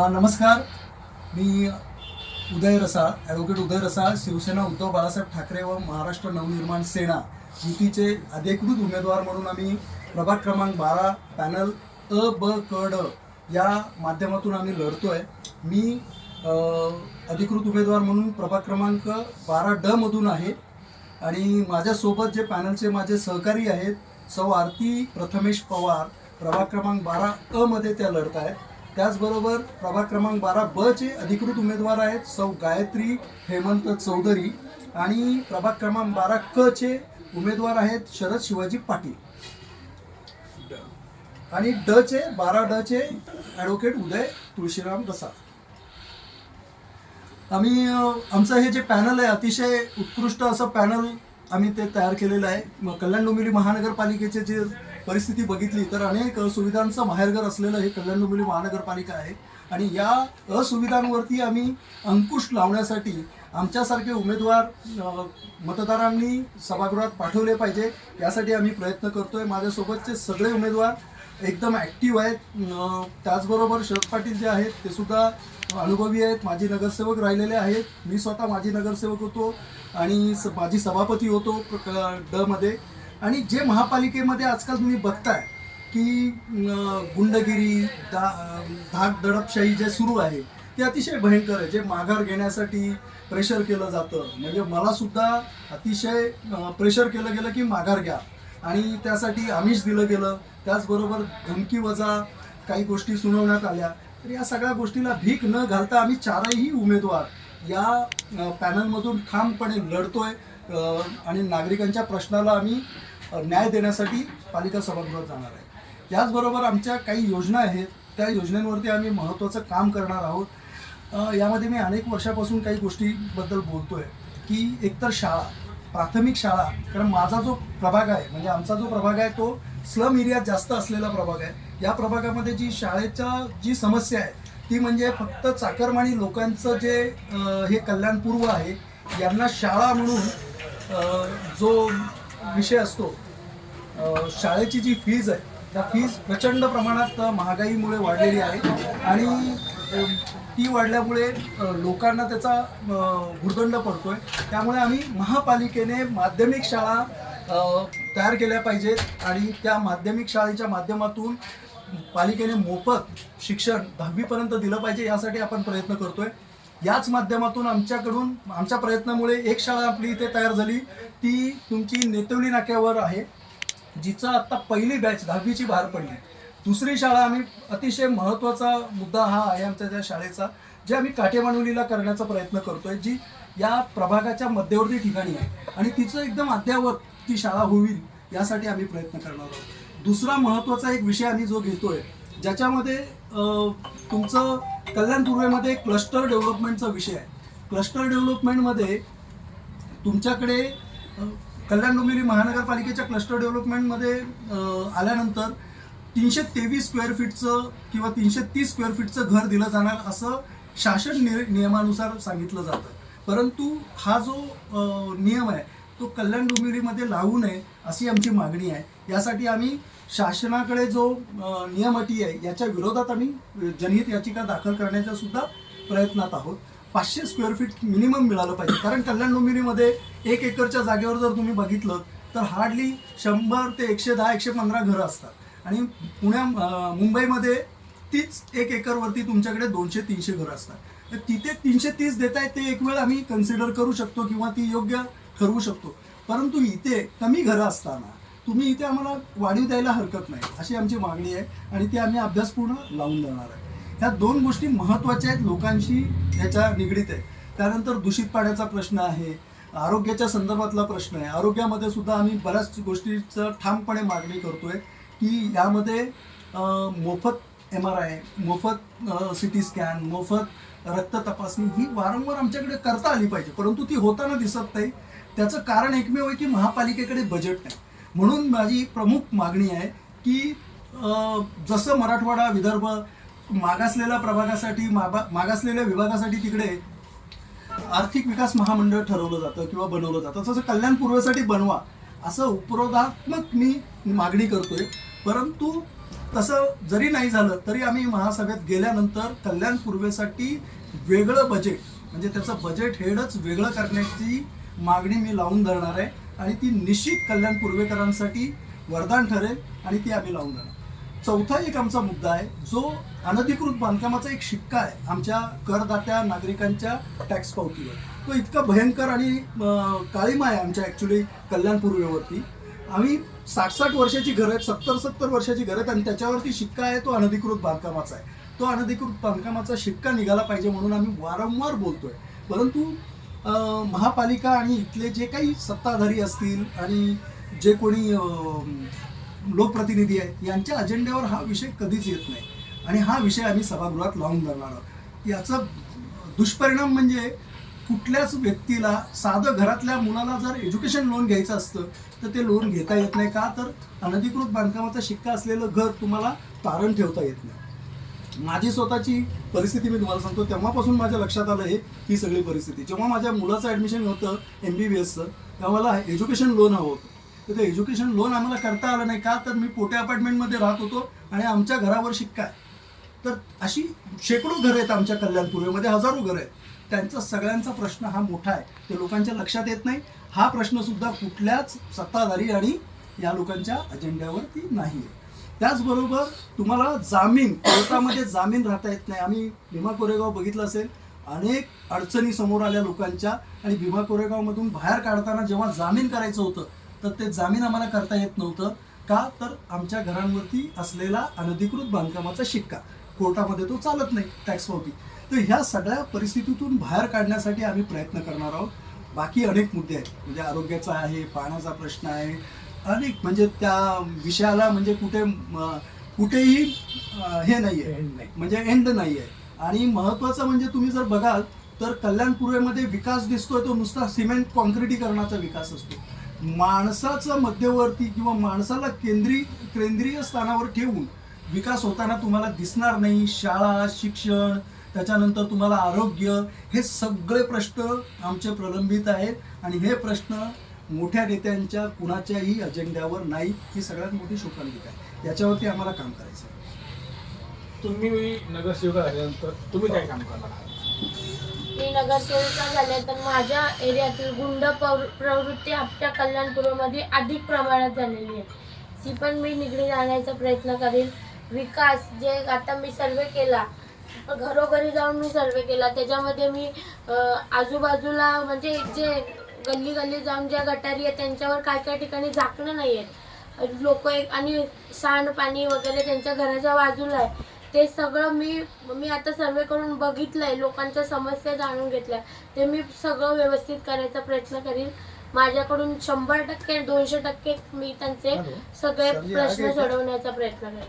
नमस्कार. मी उदय रसा, ॲडव्होकेट उदय रसा, शिवसेना उद्धव बाळासाहेब ठाकरे व महाराष्ट्र नवनिर्माण सेना युतीचे अधिकृत उमेदवार म्हणून आम्ही प्रभाग क्रमांक 12 पॅनल अ ब क ड या माध्यमातून आम्ही लढतो आहे. मी अधिकृत उमेदवार म्हणून प्रभाग क्रमांक 12 ड मधून आहे आणि माझ्यासोबत जे पॅनलचे माझे सहकारी आहेत सौ आरती प्रथमेश पवार प्रभाग क्रमांक 12 अ मध्ये त्या लढत आहेत. त्याचबरोबर प्रभाग क्रमांक 12 ब चे अधिकृत उमेदवार आहेत सौ गायत्री हेमंत चौधरी आणि प्रभाग क्रमांक 12 क चे उमेदवार आहेत शरद शिवाजी पाटील आणि 12 ड चे ॲडव्होकेट उदय तुळशीराम रसा. आम्ही आमचं हे जे पॅनल आहे अतिशय उत्कृष्ट असं पॅनल आम्ही ते तयार केलेलं आहे. कल्याण डोंबिवली महानगरपालिकेचे जे परिस्थिती बघितली तर अनेक सुविधांचं माहेरघर असलेलं हे कल्याण डोंबिवली महानगरपालिका आहे आणि या असुविधांवरती आम्ही अंकुश लावण्यासाठी आमच्यासारखे उमेदवार मतदारांनी सभागृहात पाठवले पाहिजे यासाठी आम्ही प्रयत्न करतोय. माझ्यासोबतचे सगळे उमेदवार एकदम ॲक्टिव्ह आहेत. त्याचबरोबर शरद पाटील जे आहेत ते सुद्धा अनुभवी आहेत, माजी नगरसेवक राहिलेले आहेत. मी स्वतः माजी नगरसेवक होतो आणि माजी सभापती होतो ड मध्ये. आणि जे महापालिकेमध्ये आजकाल तुम्ही बघताय की गुंडगिरी धाक दडपशाही जे सुरू आहे ते अतिशय भयंकर आहे. जे माघार घेण्यासाठी प्रेशर केलं जातं, म्हणजे मला सुद्धा अतिशय प्रेशर केलं गेलं की माघार घ्या आणि त्यासाठी आमिष दिलं गेलं. त्याचबरोबर धमकी वजा काही गोष्टी सुनावण्यात आल्या. तर या सगळ्या गोष्टीला भीक न घालता आम्ही चारही उमेदवार या पॅनलमधून ठामपणे लढतोय आणि नागरिकांच्या प्रश्नाला आम्ही न्याय देण्यासाठी पालिका सभागृहात जाणार आहे. त्याचबरोबर आमच्या काही योजना आहेत, त्या योजनांवरती आम्ही महत्त्वाचं काम करणार आहोत. यामध्ये मी अनेक वर्षापासून काही गोष्टीबद्दल बोलतोय की एकतर शाळा, प्राथमिक शाळा, कारण माझा जो प्रभाग आहे म्हणजे आमचा जो प्रभाग आहे तो स्लम एरियात जास्त असलेला प्रभाग आहे. या प्रभागामध्ये जी जी समस्या आहे ती म्हणजे फक्त चाकरमानी लोकांचं जे हे कल्याणपूर्व आहे यांना शाळा म्हणून जो विषय असतो, शाळेची जी फीज आहे त्या फीज प्रचंड प्रमाणात महागाईमुळे वाढलेली आहे आणि ती वाढल्यामुळे लोकांना त्याचा भुर्दंड पडतोय. त्यामुळे आम्ही महापालिकेने माध्यमिक शाळा तयार केल्या पाहिजेत आणि त्या माध्यमिक शाळेच्या माध्यमातून पालिकेने मोफत शिक्षण 10वीपर्यंत दिलं पाहिजे यासाठी आपण प्रयत्न करतोय. याच माध्यमातून आमच्या प्रयत्नामुळे एक शाळा आपली इथे तयार झाली, ती तुमची नेतवली नाक्यावर आहे, जिचा आत्ता पहिली बॅच 10वीची बाहेर पडली. दुसरी शाळा आम्ही अतिशय महत्त्वाचा मुद्दा हा आहे आमच्या त्या शाळेचा, जे आम्ही काटेमानुलीला करण्याचा प्रयत्न करतोय, जी या प्रभागाच्या मध्यवर्ती ठिकाणी आहे आणि तिचं एकदम अद्ययावत ती शाळा होईल यासाठी आम्ही प्रयत्न करणार आहोत. दुसरा महत्त्वाचा एक विषय आम्ही जो घेतोय ज्याच्यामध्ये तुमचं कल्याण पूर्वेमध्ये क्लस्टर डेव्हलपमेंटचा विषय आहे. क्लस्टर डेव्हलपमेंटमध्ये तुमच्याकडे कल्याण डोंबिवली महानगरपालिकेच्या क्लस्टर डेव्हलपमेंटमध्ये आल्यानंतर 323 स्क्वेअर फीटचं किंवा 330 स्क्वेअर फीटचं घर दिलं जाणार असं शासन नियमानुसार सांगितलं जातं. परंतु हा जो नियम आहे तो कल्याण डोंबिवलीमध्ये लागू नये अशी आमची मागणी आहे. यासाठी आम्ही शासनाकडे जो नियम अटी आहे याच्या विरोधात आम्ही जनहित याचिका दाखल करण्याच्या सुद्धा प्रयत्नात आहोत. 500 स्क्वेअर फीट मिनिमम मिळालं पाहिजे, कारण कल्याण डोंबिवलीमध्ये 1 एकरच्या जागेवर जर तुम्ही बघितलं तर हार्डली 100 ते 110-115 घरं असतात आणि मुंबईमध्ये तीच 1 एकरवरती तुमच्याकडे 200-300 घरं असतात. तर तिथे 330 देत आहेत ते एक वेळ आम्ही कन्सिडर करू शकतो किंवा ती योग्य ठरवू शकतो. परंतु इथे कमी घरं असताना तुम्ही इथे आम्हाला वाढीव द्यायला हरकत नाही अशी आमची मागणी आहे आणि ती आम्ही अभ्यासपूर्ण लावून देणार आहे. ह्या 2 गोष्टी महत्त्वाच्या आहेत, लोकांशी ह्याच्या निगडीत आहे. त्यानंतर दूषित पाण्याचा प्रश्न आहे, आरोग्याच्या संदर्भातला प्रश्न आहे. आरोग्यामध्ये सुद्धा आम्ही बऱ्याच गोष्टीचं ठामपणे मागणी करतोय की यामध्ये मोफत MRI, मोफत CT स्कॅन, मोफत रक्त तपासणी ही वारंवार आमच्याकडे करता आली पाहिजे, परंतु ती होताना दिसत नाही. त्याचं कारण एकमेव आहे की महापालिकेकडे बजेट नाही. म्हणून माझी प्रमुख मागणी आहे की जसं मराठवाडा, विदर्भ मागासलेल्या प्रभागासाठी मागासलेल्या विभागासाठी तिकडे आर्थिक विकास महामंडळ ठरवलं जातं किंवा बनवलं जातं, तसं कल्याण पूर्वेसाठी बनवा असं उपरोधात्मक मी मागणी करतोय. परंतु तसं जरी नाही झालं तरी आम्ही महासभेत गेल्यानंतर कल्याण पूर्वेसाठी वेगळं बजेट म्हणजे त्याचं बजेट हेडच वेगळं करण्याची मागणी मी लावून धरणार आहे आणि ती निश्चित कल्याण पूर्वेकरांसाठी वरदान ठरेल आणि ती आम्ही लावून धरणार. चौथा एक आमचा मुद्दा आहे जो अनधिकृत बांधकामाचा एक शिक्का आहे आमच्या करदात्या नागरिकांच्या टॅक्स पावतीवर. तो इतका भयंकर आणि काळीमा आहे आमच्या ॲक्च्युली कल्याण पूर्वेवरती. आम्ही 60-60 वर्षाची घरं आहेत, 70-70 वर्षाची घरं आहेत आणि त्याच्यावरती शिक्का आहे तो अनधिकृत बांधकामाचा आहे. तो अनधिकृत बांधकामाचा शिक्का निघाला पाहिजे म्हणून आम्ही वारंवार बोलतोय. परंतु महापालिका आणि इथले जे काही सत्ताधारी असतील आणि जे कोणी लोकप्रतिनिधी आहेत यांच्या अजेंड्यावर हा विषय कधीच येत नाही आणि हा विषय आम्ही सभागृहात लावून धरणार आहोत. याचा दुष्परिणाम म्हणजे कुठल्याच व्यक्तीला साधं घरातल्या मुलाला जर एज्युकेशन लोन घ्यायचं असतं तर ते लोन घेता येत नाही. का तर अनधिकृत बांधकामाचा शिक्का असलेलं घर तुम्हाला तारण ठेवता येत नाही. माझी स्वतःची परिस्थिती मी तुम्हाला सांगतो. तेव्हापासून माझ्या लक्षात आलं ही सगळी परिस्थिती. जेव्हा माझ्या मुलाचं ॲडमिशन होतं MBBSचं तेव्हा मला एज्युकेशन लोन हवं होतं. तर ते एज्युकेशन लोन आम्हाला करता आलं नाही. का तर मी पोटे अपार्टमेंटमध्ये राहत होतो आणि आमच्या घरावर शिक्का आहे. तर अशी शेकडो घरं आहेत आमच्या कल्याण पूर्वेमध्ये, हजारो घरं आहेत. त्यांचा सगळ्यांचा प्रश्न हा मोठा आहे, ते लोकांच्या लक्षात येत नाही. हा प्रश्नसुद्धा कुठल्याच सत्ताधारी आणि या लोकांच्या अजेंड्यावरती नाही आहे. त्याचबरोबर तुम्हाला जामीन, कोर्टामध्ये जामीन राहता येत नाही. आम्ही भीमा कोरेगाव बघितलं असेल, अनेक अडचणी समोर आल्या लोकांच्या आणि भीमा कोरेगावमधून बाहेर काढताना जेव्हा जामीन करायचं होतं तर ते जामीन आम्हाला करता येत नव्हतं. का तर आमच्या घरांवरती असलेला अनधिकृत बांधकामाचा शिक्का, कोर्टामध्ये तो चालत नाही, टॅक्स पावती. तर ह्या सगळ्या परिस्थितीतून बाहेर काढण्यासाठी आम्ही प्रयत्न करणार आहोत. बाकी अनेक मुद्दे आहेत, म्हणजे आरोग्याचा आहे, पाण्याचा प्रश्न आहे, अनेक म्हणजे त्या विषयाला म्हणजे कुठेही हे नाही आहे, म्हणजे एंड नाही आहे. आणि महत्त्वाचं म्हणजे तुम्ही जर बघाल तर कल्याण पूर्वेमध्ये विकास दिसतोय तो नुसता सिमेंट कॉन्क्रिटीकरणाचा विकास असतो. माणसाचं मध्यवर्ती किंवा माणसाला केंद्रीय स्थानावर ठेवून विकास होताना तुम्हाला दिसणार नाही. शाळा, शिक्षण, त्याच्यानंतर तुम्हाला आरोग्य, हे सगळे प्रश्न आमचे प्रलंबित आहेत आणि हे प्रश्न मोठ्या नेत्यांच्या कुणाच्याही अजेंड्यावर नाही. ही सगळ्यात मोठी शोकांतिका आहे. याच्यावरती आम्हाला काम करायचं आहे. तुम्ही नगरसेवक झाल्यानंतर तुम्ही काय काम करणार आहात? मी नगरसेविका झाले तर माझ्या एरियातील गुंड प्रवृत्ती आपल्या कल्याणपूरमध्ये अधिक प्रमाणात झालेली आहे. ती पण मी निगडीत आणण्याचा प्रयत्न करेन. विकास जे आता मी सर्वे केला, घरोघरी जाऊन मी सर्वे केला, त्याच्यामध्ये मी आजूबाजूला म्हणजे जे गल्ली जाऊन ज्या गटारी आहेत त्यांच्यावर काय ठिकाणी झाकणं नाही आहेत, लोक आणि सांडपाणी वगैरे त्यांच्या घराच्या बाजूला आहे. ते सगळं मी आता सर्वे करून बघितलं आहे, लोकांच्या समस्या जाणून घेतल्या. ते मी सगळं व्यवस्थित करायचा प्रयत्न करीन. माझ्याकडून 100% 200% मी त्यांचे सगळे प्रश्न सोडवण्याचा प्रयत्न करेन.